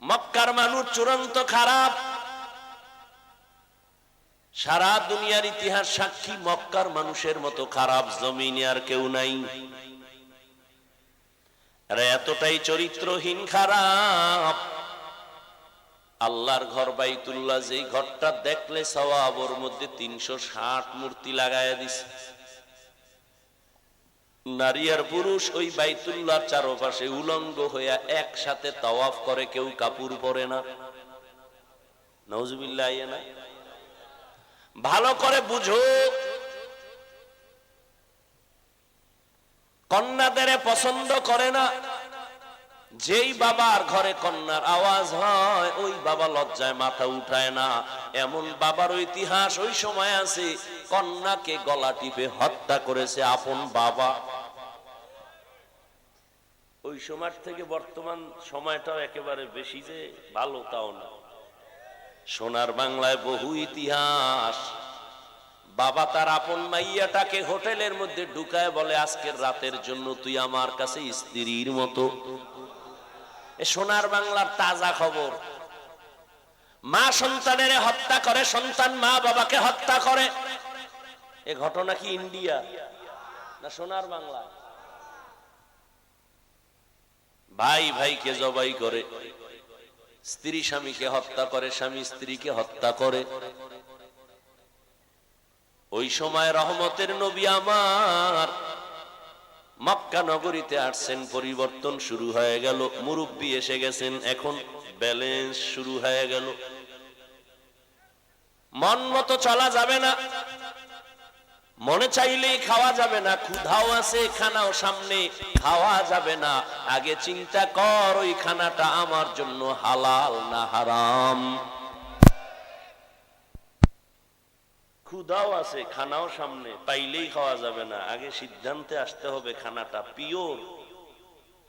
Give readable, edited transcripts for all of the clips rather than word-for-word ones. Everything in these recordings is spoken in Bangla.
মক্কার মানুষ চূড়ান্ত খারাপ। সারা দুনিয়ার ইতিহাস সাক্ষী, মক্কার মানুষের মতো খারাপ জমিনে আর কেউ নাই। আর এতটাই চরিত্রহীন খারাপ, আল্লাহর ঘর বাইতুল্লাহ, যেই ঘরটা দেখলে সওয়াব, ওর মধ্যে 360 মূর্তি লাগায়া দিছে। নারী আর পুরুষ ওই বাইতুল্লাহর চারপাশে উলঙ্গ হইয়া একসাথে তাওয়াফ করে, কেউ কাপড় পরে না। নাউজুবিল্লাহ। না, ভালো করে বুঝো, কন্যাদের পছন্দ করে না। যেই বাবার ঘরে কন্যার আওয়াজ হয়, ওই বাবা লজ্জায় মাথা উঠায় না। এমন বাবার ইতিহাস ওই সময় আছে, কন্যাকে গলা টিপে হত্যা করেছে আপন বাবা। ওই সময় থেকে বর্তমান সময়টাও একেবারে বেশি যে ভালো তাও না। সোনার বাংলায় বহু ইতিহাস। বাবা তার আপন মাইয়াটাকে হোটেলের মধ্যে ঢুকায় বলে, আজকের রাতের জন্য তুই আমার কাছে স্ত্রীর মতো। সোনার বাংলার তাজা খবর। মা সন্তানের হত্যা করে, সন্তান মা বাবাকে হত্যা করে। এ ঘটনা কি ইন্ডিয়া না সোনার বাংলা? ভাই ভাইকে জবাই করে, স্ত্রী স্বামীকে হত্যা করে, স্বামী স্ত্রীকে হত্যা করে। ওই সময় রহমতের নবী আমার মক্কা নগরীতে আসছেন, পরিবর্তন শুরু হয়ে গেল। মুরব্বী এসে গেছেন, এখন ব্যালেন্স শুরু হয়ে গেল। মন মতো চলা যাবে না, মনে চাইলেই খাওয়া যাবে না। ক্ষুধাও আছে, খানাও সামনে, খাওয়া যাবে না। আগে চিন্তা কর, ওই খানাটা আমার জন্য হালাল না হারাম। ক্ষুধাও আছে, খানাও সামনে, পাইলেই খাওয়া যাবে না। আগে সিদ্ধান্তে আসতে হবে, খানাটা পিওর,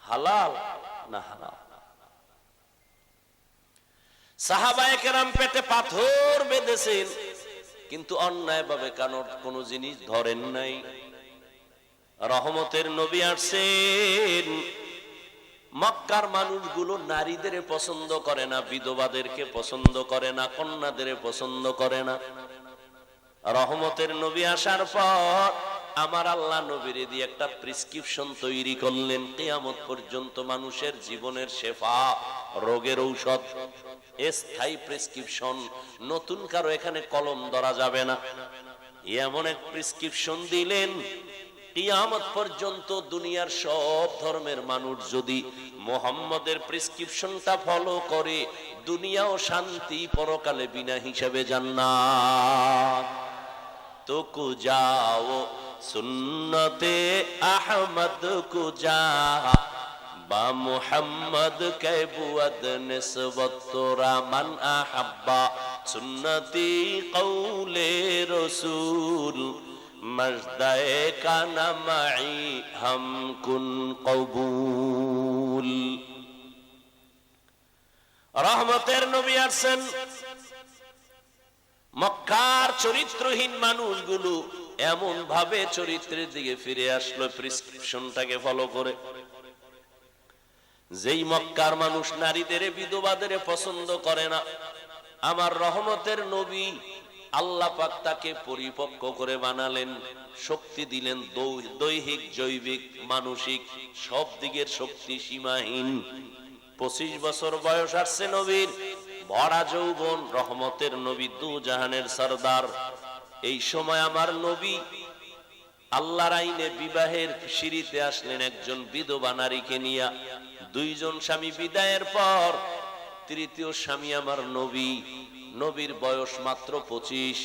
হালাল না হারাম। সাহাবায়ে কেরাম পেটে পাথর বেঁধেছেন, কিন্তু অন্যায় ভাবে কোন জিনিস ধরেন নাই। রহমতের নবী আসছেন। মক্কার মানুষগুলো নারীদের পছন্দ করে না, বিধবাদেরকে পছন্দ করে না, কন্যাদের পছন্দ করে না। রহমতের নবী আসার পর আমার আল্লাহ নবীর দিয়ে একটা প্রেসক্রিপশন তৈরি করলেন, কিয়ামত পর্যন্ত মানুষের জীবনের শেফা, রোগের ঔষধ, স্থায়ী প্রেসক্রিপশন। নতুন কারো এখানে কলম ধরা যাবে না। এমন এক প্রেসক্রিপশন দিলেন, কিয়ামত পর্যন্ত দুনিয়ার সব ধর্মের মানুষ যদি মুহাম্মদের প্রেসক্রিপশনটা ফলো করে, দুনিয়াও শান্তি, পরকালে বিনা হিসাবে জান্নাত। তো কো যাও সুন্নতে আহমদ কো যা, বা মুহাম্মদ কে বুয়াদ নিসবত তোরা, মান আহাব্বা সুন্নতি কওলে রসুল, মজদায়ে কানা মাই হাম কুন কবুল। রহমতের নবী আসেন। মক্কার চরিত্রহীন মানুষগুলো এমন ভাবে চরিত্রের দিকে ফিরে আসলো প্রেসক্রিপশনটাকে ফলো করে। যেই মক্কার মানুষ নারীদের, বিধবাদের পছন্দ করে না, আমার রহমতের নবী আল্লাহ পাক তাকে পরিপক্ক করে বানালেন, শক্তি দিলেন, দৈহিক, জৈবিক, মানসিক সব দিকের শক্তি সীমাহীন। 25 বছর বয়স আসছে নবীর, ভরা যৌবন। রহমতের নবী দু জাহানের সরদার। এই সময় আমার নবী আল্লাহর আইনে বিবাহের সিঁড়িতে আসলেন একজন বিধবা নারীকে নিয়ে। 2 জন স্বামী বিদায়ের পর তৃতীয় স্বামী আমার নবী। নবীর বয়স মাত্র 25।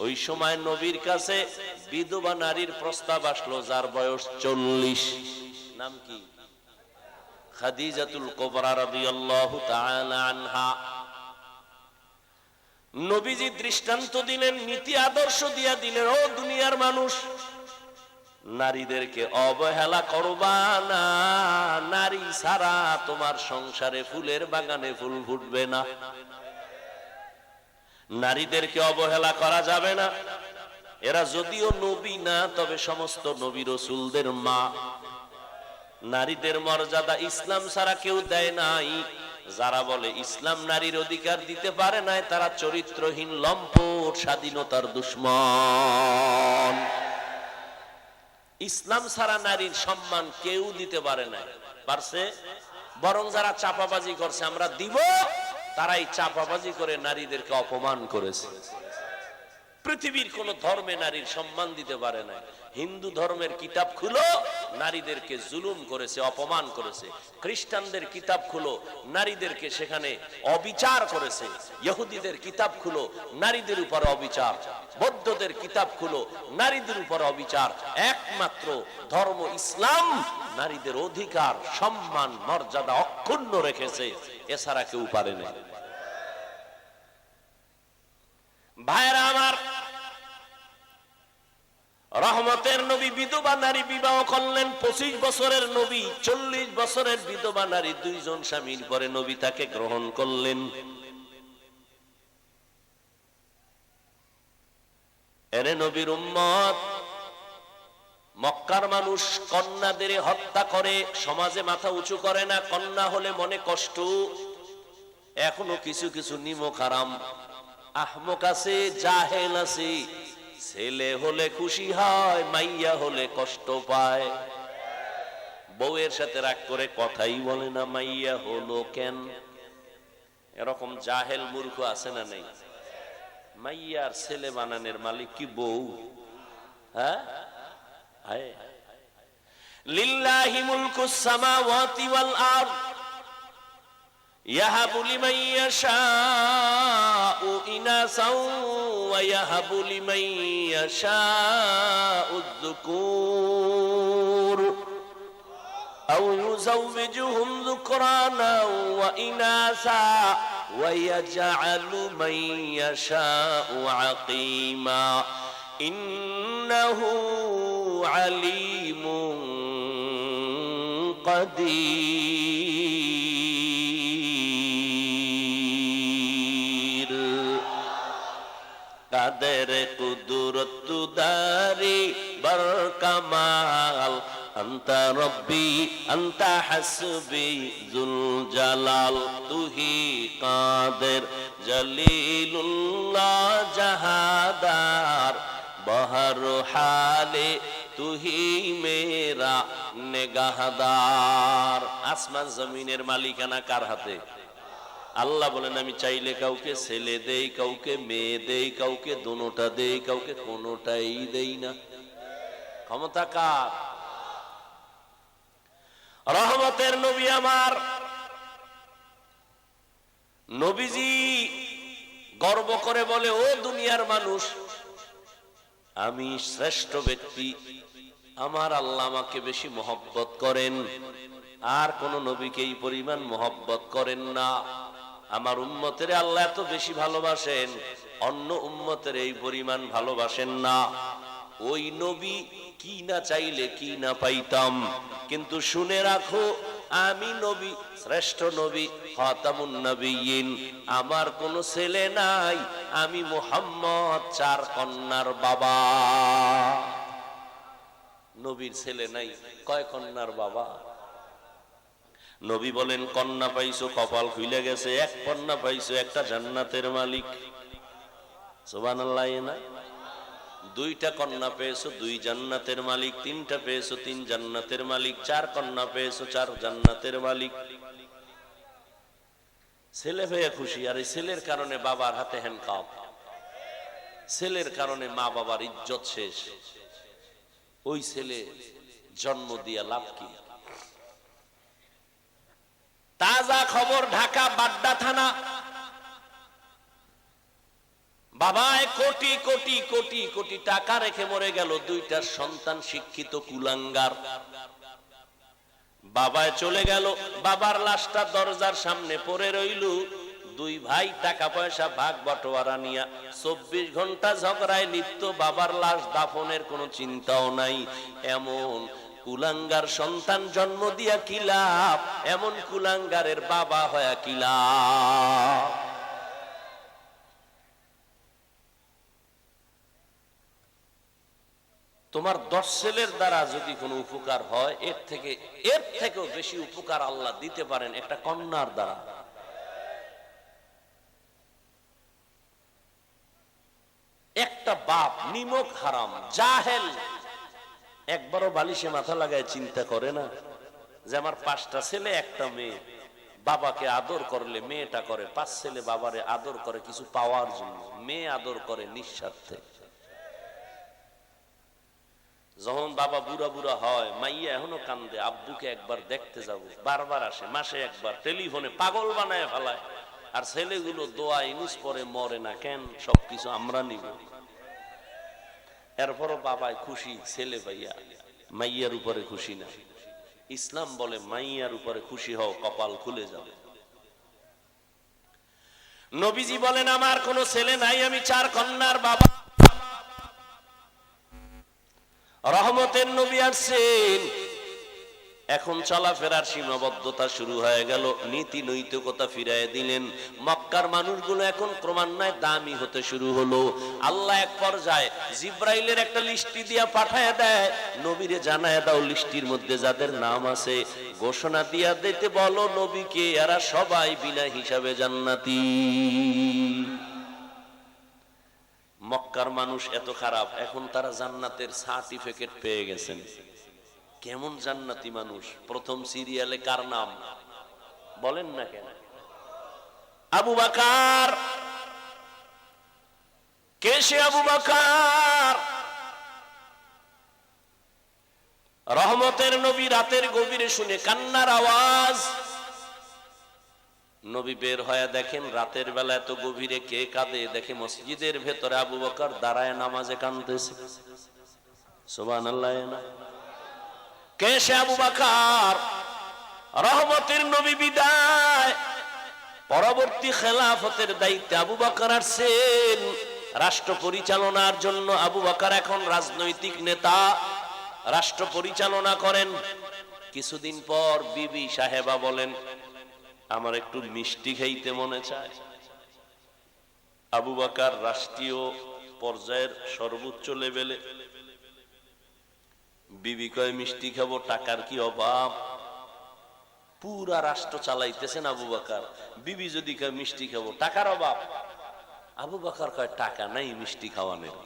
ওই সময় নবীর কাছে বিধবা নারীর প্রস্তাব আসলো, যার বয়স 40। নাম কি? খাদিজাতুল কুবরা রাদিয়াল্লাহু তাআলা আনহা। নবীজি দৃষ্টান্ত দিলেন, নীতি আদর্শ দিয়া দিলেন, ও দুনিয়ার মানুষ, নারীদেরকে অবহেলা করবা না। নারী ছাড়া তোমার সংসারে ফুলের বাগানে ফুল ফুটবে না। নারীদেরকে অবহেলা করা যাবে না। এরা যদিও নবী না, তবে সমস্ত নবী রাসূলদের মা। নারীদের মর্যাদা ইসলাম ছাড়া কেউ দেয় নাই। যারা বলে ইসলাম নারীর অধিকার দিতে পারে না, তারা চরিত্রহীন, লম্পট, স্বাধীনতার দুশ্মন। ইসলাম ছাড়া নারীর সম্মান কেউ দিতে পারে না, পারছে? বরং যারা চাপাবাজি করছে আমরা দিব, তারাই চাপাবাজি করে নারীদেরকে অপমান করেছে। পৃথিবীর কোন ধর্মে নারীর সম্মান দিতে পারে না। হিন্দু ধর্মের কিতাব খুলো, নারীদেরকে জুলুম করেছে, অপমান করেছে। খ্রিস্টানদের কিতাব খুলো, নারীদেরকে সেখানে অবিচার করেছে। ইহুদিদের কিতাব খুলো, নারীদের উপর অবিচার। বৌদ্ধদের কিতাব খুলো, নারীদের উপর অবিচার। একমাত্র ধর্ম ইসলাম নারীদের অধিকার, সম্মান, মর্যাদা অক্ষুণ্ণ রেখেছে, এছাড়া কেউ পারে না। ভাইরা আমার, রহমতের নবী বিধবা নারী বিবাহ করলেন। 25 বছরের নবী 40 বছরের বিধবা নারী, দুইজন স্বামীর পরে নবী তাকে গ্রহণ করলেন। এরে নবীর উম্মত, মক্কার মানুষ কন্যাদের হত্যা করে, সমাজে মাথা উঁচু করে না। কন্যা হলে মনে কষ্ট। এখনো কিছু কিছু নিমক হারাম আহমক আছে, জাহেল আছে। ছেলে হলে খুশি হয়, মাইয়া হলে কষ্ট পায়। বউয়ের সাথে রাগ করে কথাই বলে না, মাইয়া হলো কেন। এরকম জাহেল মূর্খ আছে না নেই? মাইয়ার ছেলে বানানোর মালিক কি বউ? হ্যাঁ, লিল্লাহি মুলকুস সামাওয়াতি ওয়াল আরদ ইয়াহাবু লিমান ইয়াশাউ ইনাসা ওয়া ইয়াহাবু লিমান ইয়াশাউ যুকুর আও ইউযাওযিজুহুম যুকরানা ওয়া ইনাসা ওয়া ইয়াজআলু মান ইয়াশাউ আকিমা ইন্নাহু আলিমুন কাদির। কাদের কুদরত দারি বরকামাল আন্তা রব্বি আন্তা হাসবি যুল জালাল। তুহি কাদের জলিলুল্লাহ জাহাদার বহর হালে তুহি মেরা নেগাহদার। আসমান জমিনের মালিকানা কার হাতে? আল্লাহ বলেন আমি চাইলে কাউকে ছেলে দেই, কাউকে মেয়ে দেই, কাউকে দোনোটা দেই, কাউকে কোনোটাই দেই না। ক্ষমতা কার? রহমতের নবী আমার নবীজি গর্ব করে বলে, ও দুনিয়ার মানুষ, আমি শ্রেষ্ঠ ব্যক্তি, আমার আল্লাহ আমাকে বেশি মহব্বত করেন, আর কোন নবীকে এই পরিমাণ মহব্বত করেন না। আমার উম্মতের আল্লাহ এত বেশি ভালোবাসেন, অন্য উম্মতের এই পরিমাণ ভালোবাসেন না। ওই নবী কি না চাইলে কি না পাইতাম। কিন্তু শুনে রাখো, আমি নবী, শ্রেষ্ঠ নবী, খাতামুন নবিয়্যিন, আমার কোনো ছেলে নাই, আমি মুহাম্মদ 4 কন্যার বাবা। নবীর ছেলে নাই, কয় কন্যার বাবা? নবী বলেন, কন্যা পাইছো কপাল খুলে গেছে, 1 কন্যা পাইছো, একটা জান্নাতের মালিক। সুবহানাল্লাহ। না, 2টা কন্যা পেয়েছো, 2 জান্নাতের মালিক। 3টা পেয়েছো, 3 জান্নাতের মালিক। 4 কন্যা পেয়েছো, 4 জান্নাতের মালিক। ছেলে হয়ে খুশি, আর এই ছেলের কারণে বাবার হাতে হ্যান্ডকাপ, ছেলের কারণে মা বাবার ইজ্জত শেষ। ওই ছেলে জন্ম দিয়া লাভ কি? তাজা খবর, ঢাকা বাড্ডা থানা, বাবায় কোটি কোটি কোটি কোটি টাকা রেখে মরে গেল। 2টা সন্তান শিক্ষিত কুলাঙ্গার। বাবায় চলে গেল, বাবার লাশটা দরজার সামনে পড়ে রইল। 2 ভাই টাকা পয়সা ভাগ বটোয়ারা নিয়া 24 ঘন্টা ঝগড়ায় লিপ্ত। বাবার লাশ দাফনের কোনো চিন্তাও নাই। এমন কুলাঙ্গার সন্তান জন্ম দিয়া কি লাভ? এমন কুলাঙ্গারের বাবা হয়া কি লাভ? তোমার 10 ছেলের দ্বারা যদি কোনো উপকার হয়, এর থেকেও বেশি উপকার আল্লাহ দিতে পারেন একটা কন্যার দ্বারা। বাপ নিমক হারাম, জাহেল, একবারও বালিশে মাথা লাগায় চিন্তা করে না যে আমার 5টা ছেলে 1টা মেয়ে, বাবাকে আদর করলে মেয়েটা করে, 5 ছেলে বাবারে আদর করে কিছু পাওয়ার জন্য, মেয়ে আদর করে নিঃস্বার্থে। যখন বাবা বুড়া বুড়া হয়, মাইয়া এখনো কান্দে, আব্বুকে একবার দেখতে যাব, বারবার আসে, মাসে একবার, টেলিফোনে পাগল বানায় ফেলায়। আর ছেলেগুলো দোয়া ইনুস পরে মরে না কেন, সবকিছু আমরা নিব। এরপরও বাবায় খুশি ছেলে ভাইয়া, মাইয়ার উপরে খুশি না। ইসলাম বলে মাইয়ার উপরে খুশি হও, কপাল খুলে যাবে। নবীজি বলেন আমার কোনো ছেলে নাই, আমি 4 কন্যার বাবা। রহমতের নবী আসছেন, এখন চলাফেরার সীমাবদ্ধতা শুরু হয়ে গেল, নীতি নৈতিকতা ফিরায় দিলেন। মক্কার মানুষগুলো এখন ক্রমান্বয়ে দামি হতে শুরু হলো। আল্লাহ এক পর্যায়ে জিব্রাইলের একটা লিস্টি দিয়া পাঠায় দেয়, নবীরে জানায় দাও লিস্টির মধ্যে যাদের নাম আছে ঘোষণা দিয়া দিতে বলো নবীকে, এরা সবাই বিনা হিসাবে জান্নাতি। মক্কার মানুষ এত খারাপ, এখন তারা জান্নাতের সার্টিফিকেট পেয়ে গেছেন। কেমন জান্নাতি মানুষ? প্রথম সিরিয়ালে কার নাম বলেন না কেন? আবু বকর। কে সে আবু বকর? রহমতের নবী রাতের গভীরে শুনে কান্নার আওয়াজ। নবী বের হয়ে দেখেন রাতের বেলা এত গভীরে কে কাঁদে। দেখে মসজিদের ভেতরে আবু বকর দাঁড়ায় নামাজে কাঁদতেছে। সুবহানাল্লাহ। কে সে আবু বকর? রহমতের নবী বিদায়, পরবর্তী খেলাফতের দায়িত্বে আবু বকর আসছেন রাষ্ট্র পরিচালনার জন্য। আবু বকর এখন রাজনৈতিক নেতা, রাষ্ট্র পরিচালনা করেন। কিছুদিন পর বিবি সাহেবা বলেন আমার একটু মিষ্টি খাইতে মনে চায়। আবু বকর রাষ্ট্রীয় পর্যায়ের সর্বোচ্চ লেভেলে, বিবি কয় মিষ্টি খাবো, টাকার কি অভাব? পুরা রাষ্ট্র চালাইতেছেন আবু বকর, বিবি যদি কয় মিষ্টি খাবো, টাকার অভাব। আবু বকর কয় টাকা নাই মিষ্টি খাওয়ানোর।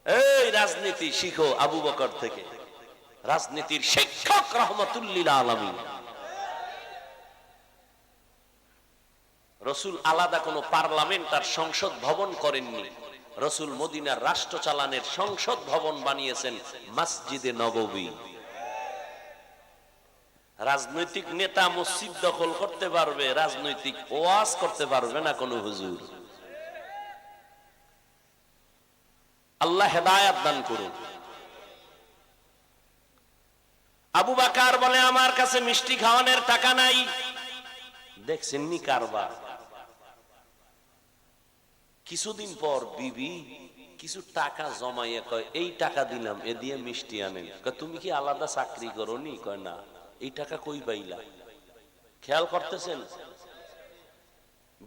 এই রাজনীতি শিখো আবু বকর থেকে, রাজনীতির শিক্ষক রহমাতুল্লিল আলামিন। রসুল আলাদা কোন পার্লামেন্ট আর সংসদ ভবন করেননি। রসুল মদিনার রাষ্ট্র চালানের সংসদ ভবন বানিয়েছেন মসজিদে নববী। রাজনৈতিক নেতা মসজিদ দখল করতে পারবে, রাজনৈতিক ওয়াজ করতে পারবে না কোন হুজুর। আল্লাহ হেদায়েত দান করুন। আবু বকর বলে আমার কাছে মিষ্টি খাওয়ানোর টাকা নাই। দেখছেন নি কারবার। কিছুদিন পর বিবি কিছু টাকা জমাইয়া কয় এই টাকা দিলাম, এ দিয়ে মিষ্টি আনেন। তুমি কি আলাদা চাকরি করো নি? কয় না। এই টাকা কই পাইলা? খেয়াল করতেছেন?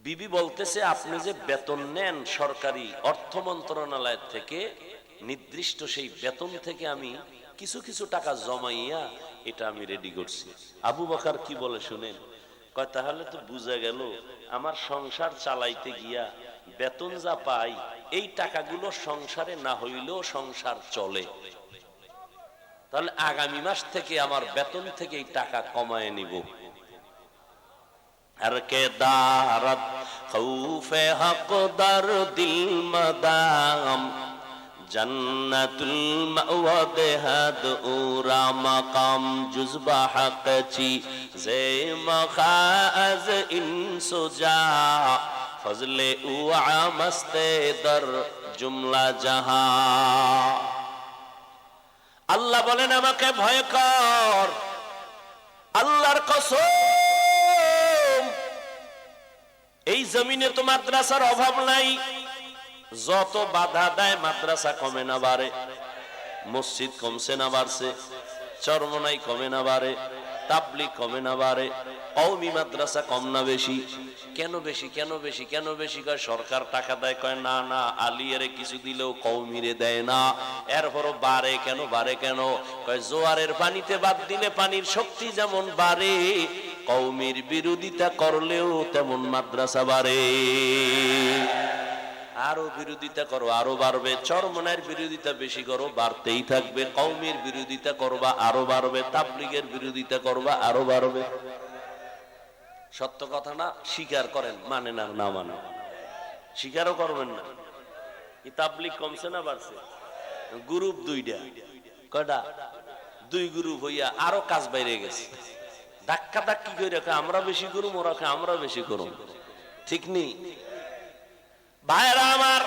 বিবি বলতেছে আপনি যে বেতন নেন সরকারি অর্থ মন্ত্রণালয় থেকে, নির্দিষ্ট সেই বেতন থেকে আমি কিছু কিছু টাকা জমাইয়া এটা আমি রেডি করছি। আবু বকর কি বলে শুনেন, কয় তাহলে তো বুঝা গেল আমার সংসার চালাইতে গিয়া বেতন যা পাই এই টাকাগুলো সংসারে না হইলেও সংসার চলে। তাহলে আগামী মাস থেকে আমার বেতন থেকে এই টাকা কমায় নিব। আর কে দারত খৌফে হক দর দিল মদাম জন্নতুল মাওয়াদ হাদ উরা মাকাম জুজবা হক চি জে মখাজ ইনসুজা ফজলে উআ মস্তে দর জুমলা জাহান। আল্লাহ বলেন আমাকে ভয় কর। আল্লাহর কসম, এই জমিনে তো মাদ্রাসার অভাব নাই। যত বাধা দেয় মাদ্রাসা কমে না বাড়ে, মসজিদ কমছে না বাড়ছে, চরমনাই কমে না বাড়ে, তাবলিগ কমে না বাড়ে, কওমি মাদ্রাসা কম না বেশি। কেন বেশি? কেন বেশি? কেন বেশি? কয় সরকার টাকা দেয়। কয় না না, আলিয়ারে কিছু দিলেও কওমিরে দেয় না। এরপরও বাড়ে কেন? বাড়ে কেন? কয় জোয়ারের পানিতে বাদ দিলে পানির শক্তি যেমন বাড়ে, কওমির বিরোধিতা করলেও তেমন মাদ্রাসা বাড়ে। আরো বিরোধিতা করো, আরো বাড়বে। চরমনায়ের বিরোধিতা বেশি করো, বাড়তেই থাকবে। কওমের বিরোধিতা করবা, আরো বাড়বে। তাবলীগের বিরোধিতা করবা, আরো বাড়বে। সত্য কথা না, স্বীকার করেন, মানে না, না মানে স্বীকারও করবেন না। এই তাবলীগ কমছে না বাড়ছে? গ্রুপ দুইটা, কয়টা? দুই গ্রুপ হইয়া আরো কাজ বাইরে গেছে। ধাক্কা ধাক্কি করে রাখে, আমরা বেশি করুম, ওরা আমরা বেশি করুম। ঠিক নেই ভাইরা আমার?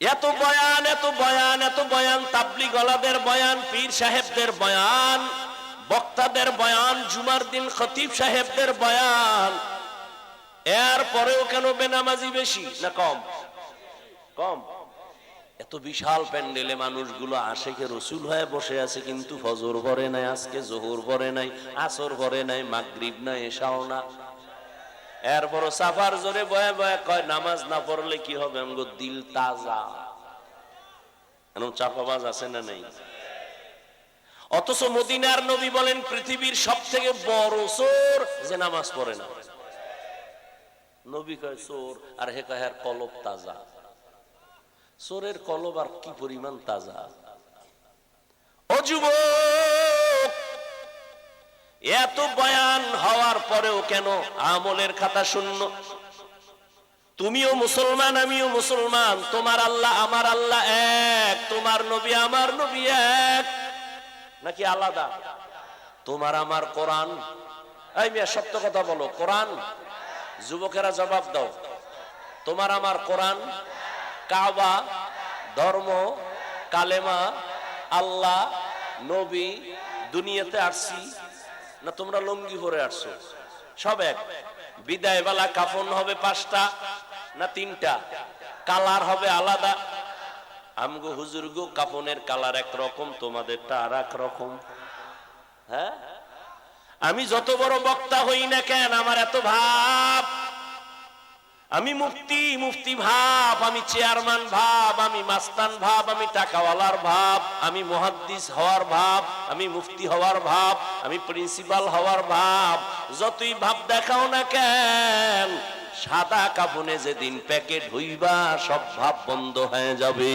এত বয়ান, এত বয়ান, এত বয়ান, তাবলীগ ওয়ালাদের বয়ান, পীর সাহেবদের বয়ান, বক্তাদের বয়ান, জুমার দিন খতিব সাহেবদের বয়ান, এর পরেও কেন বেনামাজি বেশি না কম? কম। এত বিশাল প্যান্ডেলে মানুষগুলো আশেকে রসুল হয়ে বসে আছে, কিন্তু ফজর পড়ে নাই, আজকে জোহর পড়ে নাই, আসর পড়ে নাই, মাগরিব না, এশাও না। এরপর সাফার জোরে বয়ে বয়ে কয় নামাজ না পড়লে কি হবে, আমগো দিল তাজা। এরকম চাপাবাজ আছে না নাই? অথচ মদিনার নবী বলেন পৃথিবীর সব থেকে বড় চোর যে নামাজ পড়ে না। নবী কয় চোর, আর হে কয় কলব তাজা। চোরের কলব আর কি পরিমাণ তাজা! ও যুবক, এত বয়ান হওয়ার পরেও কেন আমলের খাতা শূন্য? তুমিও মুসলমান, আমিও মুসলমান, তোমার আল্লাহ আমার আল্লাহ এক, তোমার নবী আমার নবী এক, নাকি আলাদা? তোমার আমার কোরআন, এই মিয়া সত্য কথা বলো, কোরআন? যুবকেরা জবাব দাও। তোমার আমার কোরআন, কাবা, ধর্ম, কালেমা, আল্লাহ, নবী, দুনিয়াতে আসছি না তোমরা লুঙ্গি পরে আসছো? সব এক। বিদায় বেলা কাফন হবে 5টা না 3টা? কালার হবে আলাদা। আমগো হুজুর গো কাফনের কালার একরকম, তোমাদেরটা আর এক রকম। হ্যাঁ, আমি যত বড় বক্তা হই না কেন, আমার এত ভাব, আমি মুফতি মুফতি ভাব, আমি চেয়ারম্যান ভাব, আমি মাস্তান ভাব, আমি টাকাওয়ালার ভাব, আমি মুহাদ্দিস হওয়ার ভাব, আমি মুফতি হওয়ার ভাব, আমি প্রিন্সিপাল হওয়ার ভাব, যতই ভাব দেখাও না কেন, সাদা কাফনে যেদিন প্যাকেট হইবা সব ভাব বন্ধ হয়ে যাবে।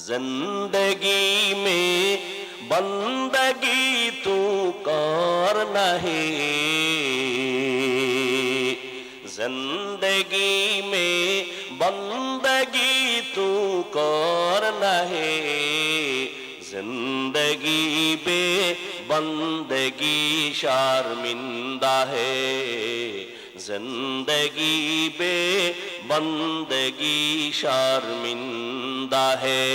জিন্দেগি মে বন্দগি তু করনা হে, जिंदगी में बंदगी तू करना है, जिंदगी बे बंदगी शर्मिंदा है, जिंदगी बे बंदगी शर्मिंदा है।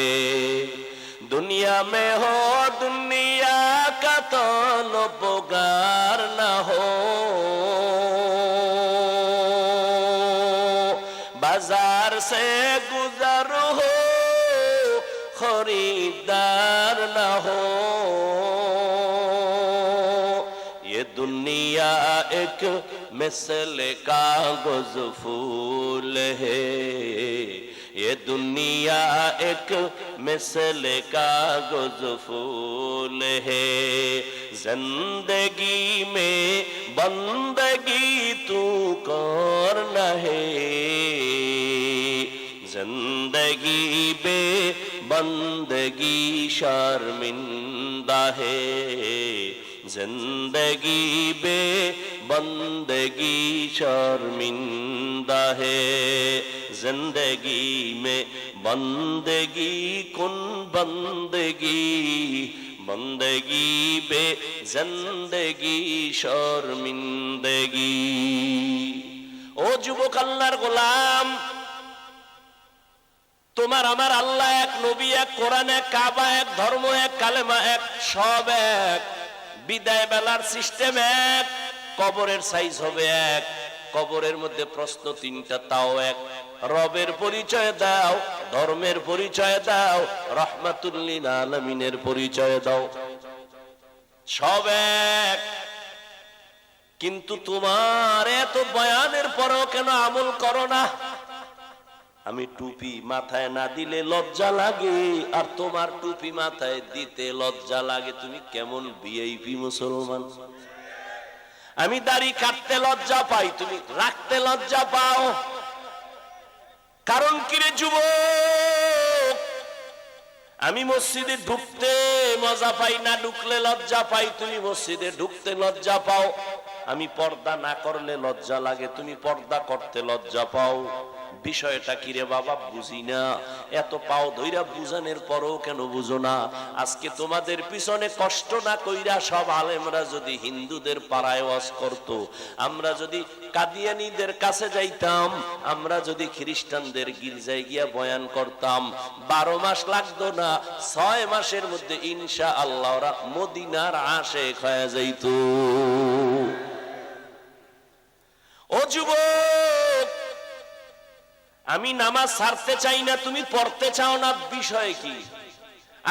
दुनिया में हो दुनिया का तलबगार न हो, बाजार से गुजर हो खरीदार न हो। ये दुनिया एक मिसल कागज फूल है, ये दुनिया एक मिसल कागज फूल है, जिंदगी में बंदगी तू करना है, जिंदगी बे बंदगी शर्मिंदा है, जिंदगी बे बंदगी शर्मिंदा है। जिंदगी में बंदगी कुन बंदगी, बंदगी बे जिंदगी शर्मिंदगी। ও যুবক আল্লাহর গোলাম, তোমার আমার আল্লাহ এক, নবী এক, কোরআন এক, কাবা এক, ধর্ম এক, কালেমা এক, সব এক। বিদায় বেলার সিস্টেম এক, কবরের সাইজ হবে এক, কবরের মধ্যে প্রশ্ন 3টা তাও এক। রবের পরিচয় দাও, ধর্মের পরিচয় দাও, রাহমাতুল লিল আলামিনের পরিচয় দাও, সব এক। কিন্তু তোমার এত বয়ানের পরেও কেন আমল করো না? আমি টুপি মাথায় না দিলে লজ্জা লাগে, আর তোমার টুপি মাথায় দিতে লজ্জা লাগে। তুমি কেমন ভিআইপি মুসলমান! আমি দাড়ি কাটতে লজ্জা পাই, তুমি রাখতে লজ্জা পাও। কারণ কি রে যুবক? আমি মসজিদে ঢুকতে মজা পাই, না ঢুকলে লজ্জা পাই, তুমি মসজিদে ঢুকতে লজ্জা পাও। আমি পর্দা না করলে লজ্জা লাগে, তুমি পর্দা করতে লজ্জা পাও। বিষয়টা কি রে বাবা? বুঝি না। এত পাও ধইরা বুঝানোর পরও কেন বুঝো না? আজকে তোমাদের পিছনে কষ্ট না কইরা সব আলেমরা যদি হিন্দুদের পাড়ায় ওয়াজ করত, আমরা যদি কাদিয়ানীদের কাছে যাইতাম, আমরা যদি খ্রিস্টানদের গির্জায় গিয়া বয়ান করতাম, 12 মাস লাগতো না, 6 মাসের মধ্যে ইনশাআল্লাহ ওরা মদিনার আশেক হয়ে যাইত। ও যুবক, আমি নামাজ ছাড়তে চাই না, তুমি পড়তে চাও না, বিষয় কি?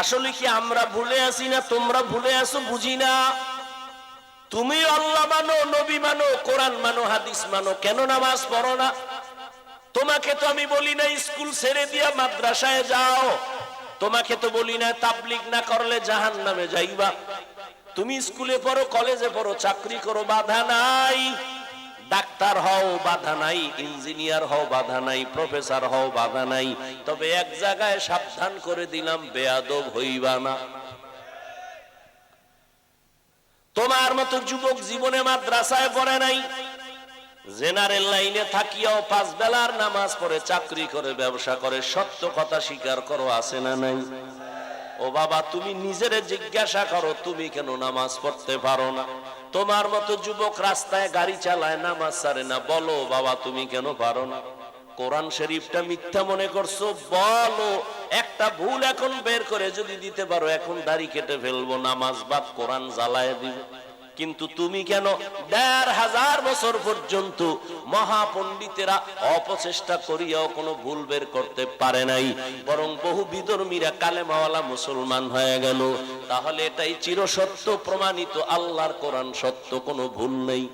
আসলে কি আমরা ভুলে আছি না তোমরা ভুলে আছো? বুঝি না। তুমি আল্লাহ মানো, নবী মানো, কোরআন মানো, হাদিস মানো, কেন নামাজ পড়ো না? তোমাকে তো আমি বলি না স্কুল ছেড়ে দিয়া মাদ্রাসায় যাও, তোমাকে তো বলি না তাবলীগ না করলে জাহান্নামে যাইবা। তুমি স্কুলে পড়ো, কলেজে পড়ো, চাকরি করো, বাধা নাই। ডাক্তার হও, বাধা নাই। ইঞ্জিনিয়ার হও, বাধা নাই। প্রফেসর হও, বাধা নাই। তবে এক জায়গায় সাবধান করে দিলাম, বেয়াদব হইবা না। তোমার মতো যুবক জীবনে মাদ্রাসায় পড়ে নাই, জেনারেল লাইনে থাকিয়াও 5 বেলার নামাজ পড়ে, চাকরি করে, ব্যবসা করে। সত্য কথা স্বীকার করো, আছে না নাই? ও বাবা, তুমি নিজেরে জিজ্ঞাসা করো, তুমি কেন নামাজ পড়তে পারো না? তোমার মতো যুবক রাস্তায় গাড়ি চালায়, নামাজ ছাড়ে না, বলো বাবা তুমি কেন পারো না? কোরআন শরীফটা মিথ্যা মনে করছো, বলো। একটা ভুল এখন বের করে যদি দিতে পারো, এখন দাড়ি কেটে ফেলবো, নামাজ বাদ, কোরআন জ্বালায় দিব। কিন্তু তুমি কেন 1500 বছর পর্যন্ত মহাপণ্ডিতেরা অপচেষ্টা করিয়াও কোনো ভুল বের করতে পারে নাই, বরং বহু বিধর্মীরা কালেমাওয়ালা মুসলমান হয়ে গেল? তাহলে এটাই চিরসত্য প্রমাণিত, আল্লাহর কোরআন সত্য, কোনো ভুল নেই।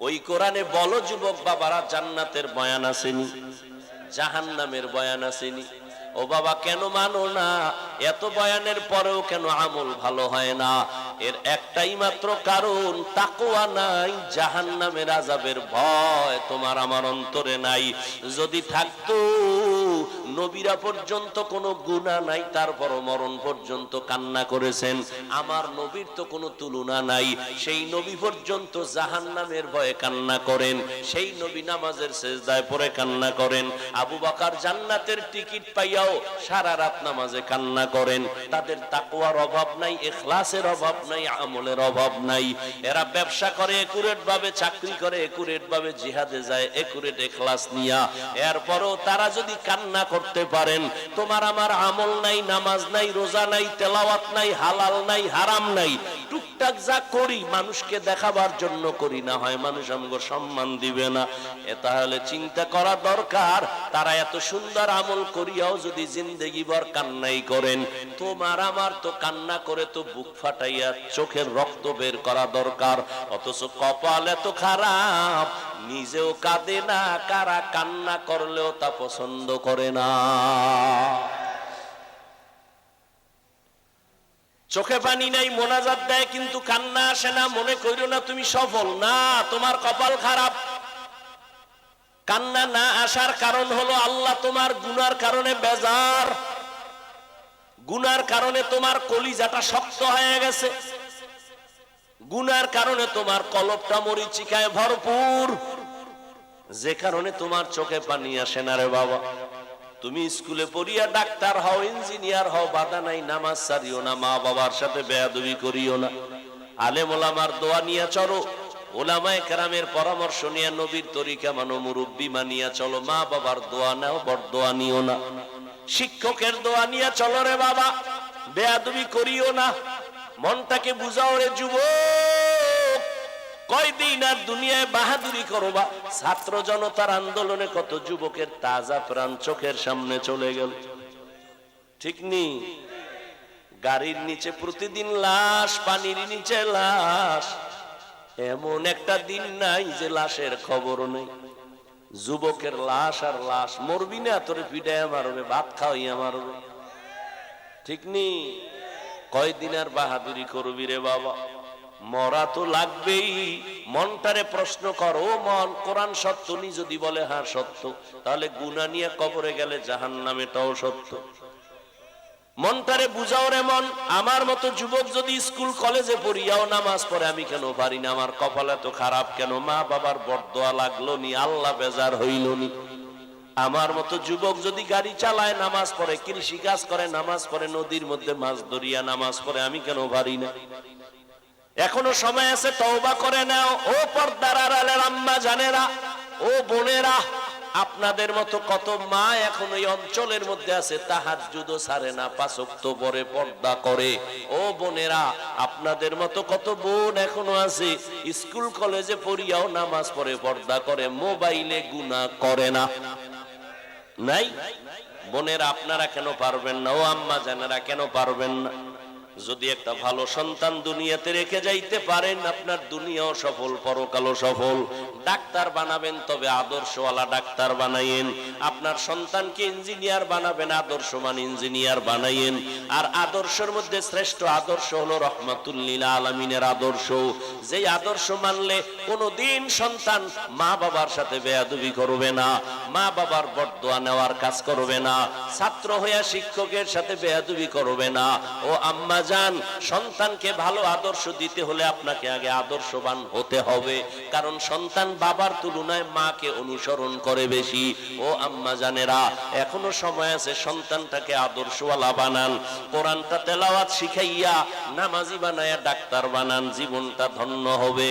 ওই কোরআনে বলো যুবক বাবারা, জান্নাতের বয়ান আসেনি, জাহান্নামের বয়ান আসেনি। ও বাবা, কেন মানো না? এত বয়ানের পরেও কেন আমল ভালো হয় না? এর একটাই মাত্র কারণ, তাকওয়া নাই, জাহান্নামের আযাবের ভয় তোমার আমার অন্তরে নাই। যদি থাকতো, নবীরা পর্যন্ত কোনো গুনাহ নাই, তারপরও মরণ পর্যন্ত কান্না করেছেন। আমার নবীর তো কোনো তুলনা নাই, সেই নবী পর্যন্ত জাহান্নামের ভয়ে কান্না করেন, সেই নবী নামাজের সিজদায় পড়ে কান্না করেন। আবু বকর জান্নাতের টিকিট পাইয়াও সারা রাত নামাজে কান্না করেন। তাদের তাকওয়ার অভাব নাই, ইখলাসের অভাব নাই, আমলের অভাব নাই। এরা ব্যবসা করে একুরেট ভাবে, চাকরি করে একুরেট ভাবে, জিহাদে যায় একুরেট ইখলাস নিয়া। এরপরও তারা যদি কান্না করতে পারেন, তোমার আমার আমল নাই, নামাজ নাই, রোজা নাই, তেলাওয়াত নাই, হালাল নাই, হারাম নাই, টুকটাক যা করি মানুষকে দেখাবার জন্য করি, না হয় মানুষ আমাকে সম্মান দিবে না। তাহলে চিন্তা করা দরকার, তারা এত সুন্দর আমল করিয়াও যদি জিন্দেগি ভর কান্নাই করেন, তোমার আমার তো কান্না করে তো বুক ফাটাইয়া চোখের রক্ত বের করা দরকার। অথচ কপাল এত খারাপ, নিজেও কাঁদে না, কারা কান্না করলেও তা পছন্দ করে না। চোখে পানি নাই, মোনাজাত দেয়, কিন্তু কান্না আসে না। মনে কইরো না তুমি সফল, না, তোমার কপাল খারাপ। কান্না না আসার কারণ হলো আল্লাহ তোমার গুনার কারণে বেজার, গুনার কারণে তোমার কলিজাটা শক্ত হয়ে গেছে, গুনার কারণে তোমার কলবটা মরিচিকায় ভরপুর, যে কারণে তোমার চোখে পানি আসে না রে বাবা। তুমি স্কুলে পড়িয়া ডাক্তার হও, ইঞ্জিনিয়ার হও, বাধা নাই, নামাজ ছাড়িও না, মা বাবার সাথে বেয়াদবি করিও না, আলেম ওলামার দোয়া নিয়ে চলো, ওলামায়ে কেরামের পরামর্শ নিয়ে নবীর তরিকা মানো, মুরব্বি মানিয়া চলো, মা বাবার দোয়া নাও, বরদোয়া নিও না, শিক্ষকের দোয়া নিয়ে চলো রে বাবা, বেয়াদবি করিও না। মনটাকে বুঝাও রে যুবক, কয়দিন আর দুনিয়ায় বাহাদুরি করবা? ছাত্র জনতার আন্দোলনে কত যুবকের তাজা প্রাণ চোখের সামনে চলে গেল, ঠিক নি? গাড়ির নিচে প্রতিদিন লাশ, পানির নিচে লাশ, এমন একটা দিন নাই যে লাশের খবর নেই। যুবকের লাশ আর লাশ, মরবি না, তোরে পিটাইয়া মারবে, ভাত খাওয়াইয়া মারবে, ঠিক নি? কয়দিন আর বাহাদুরি করবি রে বাবা? মরা তো লাগবেই। মনটারে প্রশ্ন করো, মন কোরআন সত্য নি যদি বলে হ্যাঁ সত্য, তাহলে গুনাহ নিয়ে কবরে গেলে জাহান্নামেটাও সত্য। মনটারে বুঝাও রে মন, আমার মতো যুবক যদি স্কুল কলেজে পড়িয়াও নামাজ পড়ে আমি কেন পারি না? আমার কপাল এত খারাপ কেন? মা বাবার বরদোয়া লাগলো নি, আল্লাহ বেজার হইল নি? আমার মতো যুবক যদি গাড়ি চালায় নামাজ পড়ে, কৃষি কাজ করে নামাজ পড়ে, নদীর মধ্যে মাছ ধরিয়া নামাজ পড়ে, আমি কেন পারি না? এখনো সময় আছে, তওবা করে নাও। ও পর্দার আড়ালের আম্মা জানেরা, ও বোনেরা, আপনাদের মতো কত মা এখন এই অঞ্চলের মধ্যে আছে তাহাজ্জুদও ছাড়ে না, পাঁচ ওয়াক্ত পরে পর্দা করে। ও বোনেরা, আপনাদের মতো কত বোন এখনো আছে স্কুল কলেজে পড়িয়াও নামাজ পড়ে, পর্দা করে, মোবাইলে গুনাহ করে না। নাই? বোনেরা আপনারা কেন পারবেন না? ও আম্মা জানেরা কেন পারবেন না? যদি একটা ভালো সন্তান দুনিয়াতে রেখে যাইতে পারেন, আপনার দুনিয়াও সফল, পরকালও সফল। ডাক্তার বানাবেন, তবে আদর্শওয়ালা ডাক্তার বানাইয়েন। আপনার সন্তানকে ইঞ্জিনিয়ার বানাবেন, আদর্শমান ইঞ্জিনিয়ার বানাইয়েন। আর আদর্শের মধ্যে শ্রেষ্ঠ আদর্শ হলো রহমাতুল লিল আলামিনের আদর্শ। যেই আদর্শ মানলে কোনোদিন সন্তান মা বাবার সাথে বেয়াদবি করবে না, মা বাবার বরদোয়া নেওয়ার কাজ করবে না, ছাত্র হইয়া শিক্ষকের সাথে বেয়াদবি করবে না। ও আম্মা জান, সন্তানকে ভালো আদর্শ দিতে হলে আপনাকে আগে আদর্শবান হতে হবে, কারণ সন্তান বাবার তুলনায় মাকে অনুসরণ করে বেশি। ও আম্মা জানেরা, এখনো সময় আছে, সন্তানটাকে আদর্শওয়ালা বানান। কোরআনটা তেলাওয়াত শিখাইয়া নামাজি বানায়া ডাক্তার বানান, জীবনটা ধন্য হবে।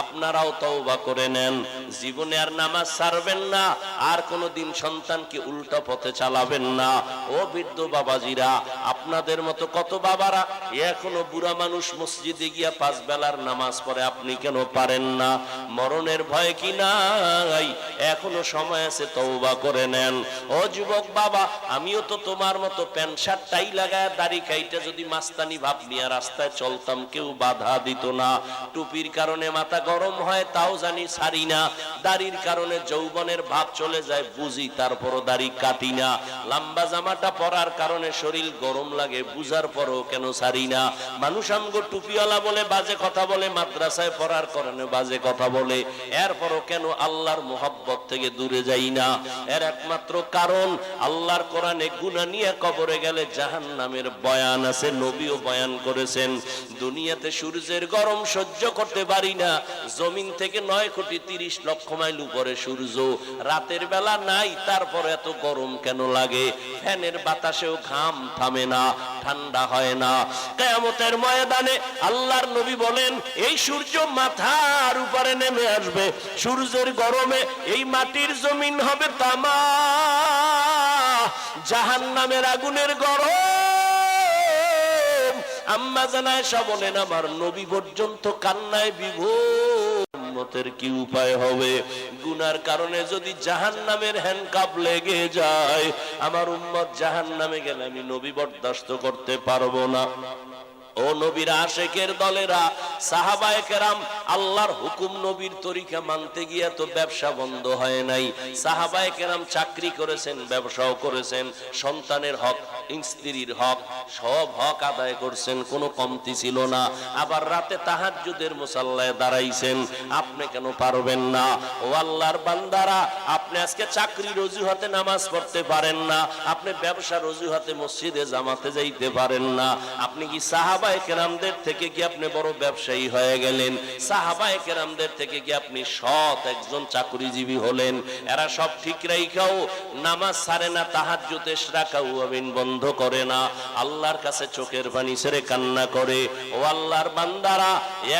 আপনারাও তওবা করে নেন, জীবনে আর নামাজ ছাড়বেন না, আর কোনোদিন সন্তানকে উল্টা পথে চালাবেন না। ও বৃদ্ধ বাবাজিরা, আপনাদের মতো কত বাবারা এখনো বুড়া মানুষ মসজিদে গিয়া 5 বেলার নামাজ পড়ে, আপনি কেন পারেন না? মরণের ভয় কি নাই? এখনো সময় আছে, তওবা করে নেন। ও যুবক বাবা, আমিও তো তোমার মতো প্যান্ট শার্ট টাই লাগায় দাড়ি কাইটা যদি মাস্তানি ভাব নিয়ে রাস্তায় চলতাম, কেউ বাধা দিত না। টুপির কারণে মাথা গরম হয়, তাও জানি ছাড়ি না। দাড়ির কারণে যৌবনের ভাব চলে যায়, বুঝি, তারপরও দাড়ি কাটি না। লম্বা জামাটা পরার কারণে শরীর গরম লাগে, বুঝার পরও কেন ছাড়ি না? মানুষ আমগো টুপিওয়ালা বলে বাজে কথা বলে, মাদ্রাসায় পড়ার কারণে বাজে কথা বলে, এরপরও কেন আল্লাহর মোহাব্বত থেকে দূরে যাই না? এর একমাত্র কারণ, আল্লাহর কোরআনে গুনাহ নিয়ে কবরে গেলে জাহান্নামের বয়ান আছে, নবীও বয়ান করেছেন। দুনিয়াতে সূর্যের গরম সহ্য করতে পারি না, জমিন থেকে 9,30,00,000 মাইল উপরে সূর্য, রাতের বেলা নাই, তারপর এত গরম কেন লাগে? ফ্যানের বাতাসেও ঘাম থামে না, ঠান্ডা হয় না। কিয়ামতের ময়দানে আল্লাহর নবী বলেন, এই সূর্য মাথার উপরে নেমে আসবে, সূর্যের গরমে এই মাটির জমিন হবে তামা, জাহান্নামের আগুনের গরম। আম্মা জানায়েশা বলেন, আমার নবী পর্যন্ত কান্নায় বিভোর। উম্মতের কি উপায় হবে? গুনার কারণে যদি জাহান্নামের হ্যান্ডকাপ লেগে যায়, আমার উম্মত জাহান্নামে গেলে আমি নবী বরদাস্ত করতে পারবো না। ও নবীর আশেকের দলেরা, সাহাবায়ে কেরাম আল্লাহর হুকুম নবীর তরিকা মানতে গিয়ে তো ব্যবসা বন্ধ হয় নাই। সাহাবায়ে কেরাম চাকরি করেছেন, ব্যবসাও করেছেন, সন্তানের হক, স্ত্রীর হক, সব হক আদায় করছেন, কোনো কমতি ছিল না। আবার রাতে তাহাজ্জুদের মুসাল্লায় দাঁড়াইছেন, আপনি কেন পারবেন না? ও আল্লাহর বান্দারা, আপনি আজকে চাকরির অজুহাতে নামাজ পড়তে পারেন না, আপনি ব্যবসার অজুহাতে মসজিদে জামাতে যাইতে পারেন না। আপনি কি সাহাবায়ে কেরামদের থেকে কি আপনি বড় ব্যবসায়ী হয়ে গেলেন? সাহাবায়ে কেরামদের থেকে কি আপনি সৎ একজন চাকরিজীবী হলেন? এরা সব ঠিক রাইখাও নামাজ ছাড়ে না, তাহাজ্জুদ ইশরাকাও আমিন বন্ধ করে না, আল্লাহর কাছে চোখের পানি ছেড়ে কান্না করে। ও আল্লাহর বান্দারা,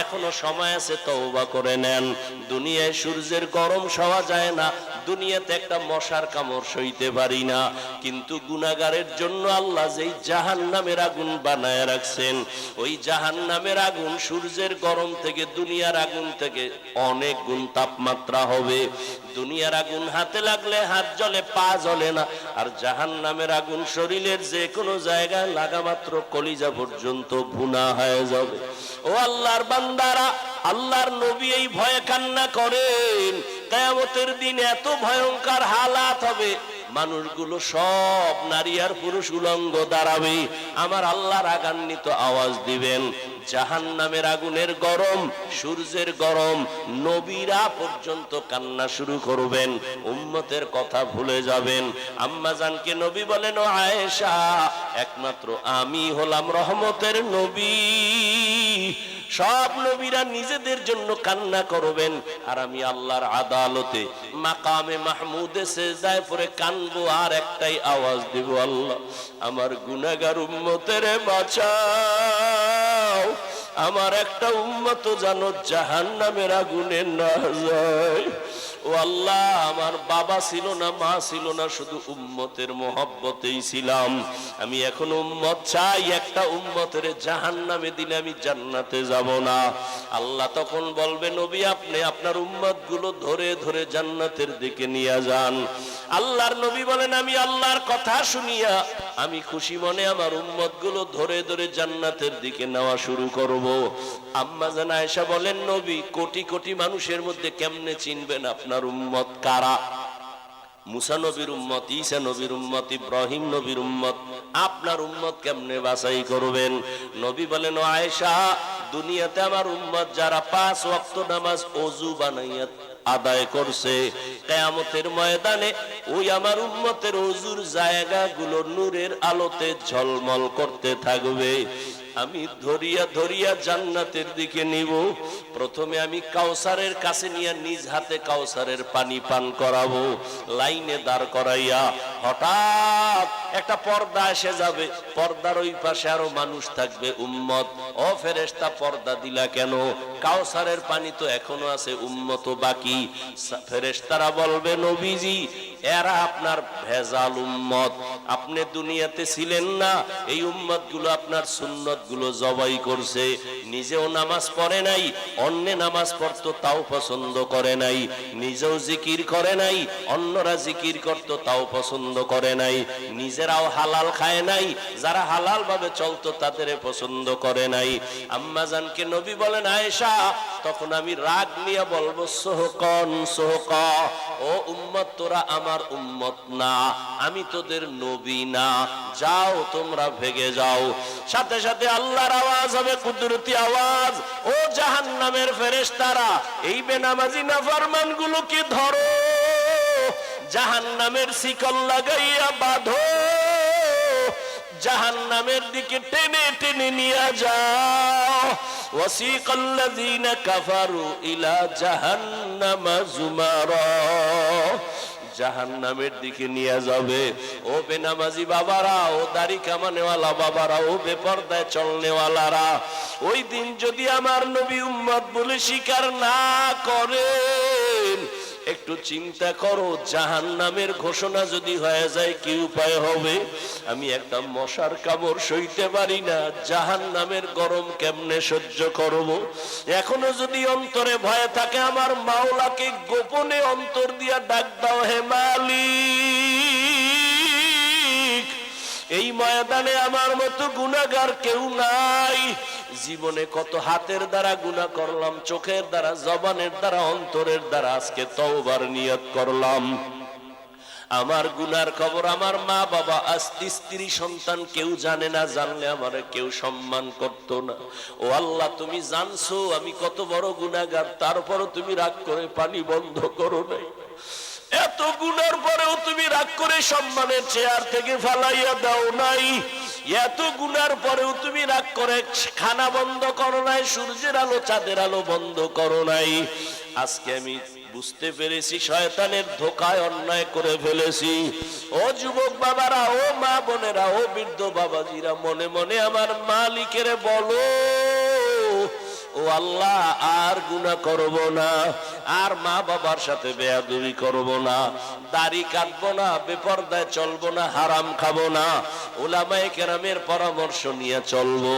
এখনো সময় আছে, তওবা করে নেন। দুনিয়ায় সূর্যের গরম সওয়া যায় না, দুনিয়াতে একটা মশার কামড় সইতে পারি না, কিন্তু গুনাহগারের জন্য আল্লাহ যেই জাহান্নামের আগুন বানায় রাখছেন, ওই জাহান্নামের আগুন সূর্যের গরম থেকে, দুনিয়ার আগুন থেকে অনেক গুণ তাপমাত্রা হবে। দুনিয়ার আগুন হাতে লাগলে হাত জ্বলে, পা জ্বলে না, আর জাহান্নামের আগুন শরীরের যে কোনো জায়গায় লাগা মাত্র কলিজা পর্যন্ত ভুনা হয়ে যাবে। ও আল্লাহর বান্দারা, আল্লাহর নবী এই ভয়ে কান্না করেন, কিয়ামতের দিন এত ভয়ঙ্কর হালাত হবে, মানুষগুলো সব নারী আর পুরুষ উলঙ্গ দাঁড়াবে, আমার আল্লাহ রাগান্বিত আওয়াজ দিবেন। জাহান্নামের আগুনের গরম, সূর্যের গরম, নবীরা পর্যন্ত কান্না শুরু করবেন, উম্মতের কথা ভুলে যাবেন। আম্মা জানকে নবী বলেন, ও আয়েশা, একমাত্র আমি হলাম রহমতের নবী। সব নবীরা নিজেদের জন্য কান্না করবেন, আর আমি আল্লাহর আদালতে মাকামে মাহমুদে সেজদায় পড়ে কানবো, আর একটাই আওয়াজ দিব, আল্লাহ আমার গুনাহগার উম্মতের বাঁচাও, আমার একটা উম্মত যেন জাহান্নামের আগুনে না যায়। ও আল্লাহ, আমার বাবা ছিল না, মা ছিল না, শুধু উম্মতের মোহব্বতেই ছিলাম। আমি এখন উম্মত চাই, একটা উম্মতের জাহান্নামে দিলে আমি জান্নাতে যাব না। আল্লাহ তখন বলবে, নবী আপনি আপনার উম্মত গুলো ধরে ধরে জান্নাতের দিকে নিয়ে যান। আল্লাহর নবী বলেন, আমি আল্লাহর কথা শুনিয়া আমি খুশি মনে আমার উম্মত গুলো ধরে ধরে জান্নাতের দিকে নেওয়া শুরু করব। আম্মা জান আয়েশা বলেন, নবী কোটি কোটি মানুষের মধ্যে কেমনে চিনবেন আপনার উম্মত কারা? মুসা নবীর উম্মত, ঈসা নবীর উম্মত, ইব্রাহিম নবীর উম্মত, আপনার উম্মত কেমনে বাছাই করবেন? নবী বলেন, ও আয়েশা, দুনিয়াতে আমার উম্মত যারা 5 ওয়াক্ত নামাজ ওযু বানাইয়া আদায় করছে, কিয়ামতের ময়দানে ওই আমার উম্মতের ওযুর জায়গাগুলো নূরের আলোতে ঝলমল করতে থাকবে। আমি ধরিয়া ধরিয়া জান্নাতের দিকে নিব। প্রথমে আমি কাউসারের কাছে নিয়ে নিজ হাতে কাউসারের পানি পান করাবো, লাইনে দাঁড় করাইয়া। হঠাৎ একটা পর্দা এসে যাবে, পর্দার ওই পাশে আরো মানুষ থাকবে, উম্মত। ও ফেরেশতা, পর্দা দিলা কেন? কাউসারের পানি তো এখনো আছে, উম্মত বাকি। ফেরেশতারা বলবে, নবীজি এরা আপনার ভেজাল উম্মত, আপনি দুনিয়াতে ছিলেন না, এই উম্মত গুলো আপনার সুন্নত গুলো জবাই করছে, নিজেও নামাজ পড়ে নাই, অন্য নামাজ পড়তো তাও পছন্দ করে নাই, নিজেও জিকির করে নাই, অন্যরা জিকির করতো তাও পছন্দ করে নাই, নিজেরাও হালাল খায় নাই, যারা হালাল ভাবে চলতো তাদের পছন্দ করে নাই। আম্মা জানকে নবী বলেন, আয়েশা, তখন আমি রাগ নিয়ে বলবো, সোহকন সোহকা, ও উম্মত তোরা আমার উম্মত না, আমি তোদের নবী না, যাও তোমরা ভেগে যাও। সাথে সাথে আল্লাহর আওয়াজ হবে, কুদরতি আওয়াজ, ও জাহান্নামের ফেরেশতারা, এই বেনামাজি নাফরমান গুলোকে ধরো, জাহান্নামের শিকল লাগাইয়া বাঁধো, জাহান্নামের দিকে টেনে টেনে নিয়ে যাও। ওয়াসিকাল্লাযীনা কাফারু ইলা জাহান্নামা যুমারা, জাহান্নামের দিকে নিয়ে যাবে। ও বেনামাজি বাবারা, ও দাড়ি কামানেওয়ালা বাবারা, ও বেপরদায় চলনেওয়ালারা, ওই দিন যদি আমার নবী উম্মত বলে স্বীকার না করেন, একটু চিন্তা করো, জাহান্নামের ঘোষণা যদি হয়ে যায় কি উপায় হবে? আমি একটা মশার কামড় সইতে পারি না, জাহান্নামের গরম কেমনে সহ্য করব? এখনো যদি অন্তরে ভয় থাকে, আমার মাওলাকে গোপনে অন্তর দিয়া ডাক দাও, হে মালিক, এই ময়দানে আমার মতো গুনাহগার কেউ নাই। জীবনে কত হাতের দ্বারা গুনাহ করলাম, চোখের দ্বারা, জবানের দ্বারা, অন্তরের দ্বারা, আজকে তওবার নিয়ত করলাম। আমার গুনার খবর আমার মা বাবা, স্ত্রী সন্তান কেউ জানে না, জানলে আমার কেউ সম্মান করত না। ও আল্লাহ, তুমি জানছো আমি কত বড় গুনাহগার, তারপরও তুমি রাগ করে পানি বন্ধ করো নাই। এত গুনার পরেও তুমি রাগ করে সম্মানের চেয়ার থেকে ফালাইয়া দাও নাই। এত গুনার পরেও তুমি রাগ করে খানা বন্ধ করো নাই, সূর্যের আলো চাঁদের আলো বন্ধ করো নাই। আজকে আমি বুঝতে পেরেছি শয়তানের ধোকায় অন্যায় করে ফেলেছি। ও যুবক বাবারা, ও মা বোনেরা, ও বৃদ্ধ বাবাজিরা, মনে মনে আমার মালিকের বলো, ও আল্লাহ, আর গুনাহ করব না, আর মা বাবার সাথে বেয়াদবি করব না, দাড়ি কাটবো না, বেপরদায় চলবো না, হারাম খাবো না, উলামায়ে কেরামের পরামর্শ নিয়ে চলবো।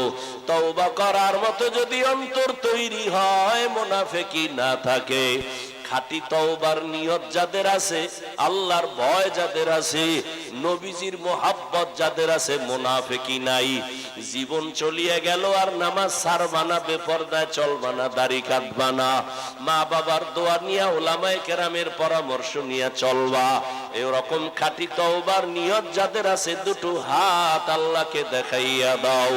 তওবা করার মতো যদি অন্তর তৈরি হয়, মুনাফিকি না থাকে, খাঁটি তওবার নিয়ত যাদের আছে, আল্লাহর ভয় যাদের আছে, নবীজির মোহাব্বত যাদের আছে, মুনাফিকি নাই। জীবন চলিয়ে গেল আর নামাজ ছাড়বা না, বেপরদায় চলবা না, দাড়ি কাটবা না, মা বাবার দোয়া নিয়ে, উলামায়ে কেরামের পরামর্শ নিয়ে চলবা। এরকম খাঁটি তওবার নিয়ত যাদের আছে দুটো হাত আল্লাহকে দেখাইয়া দাও।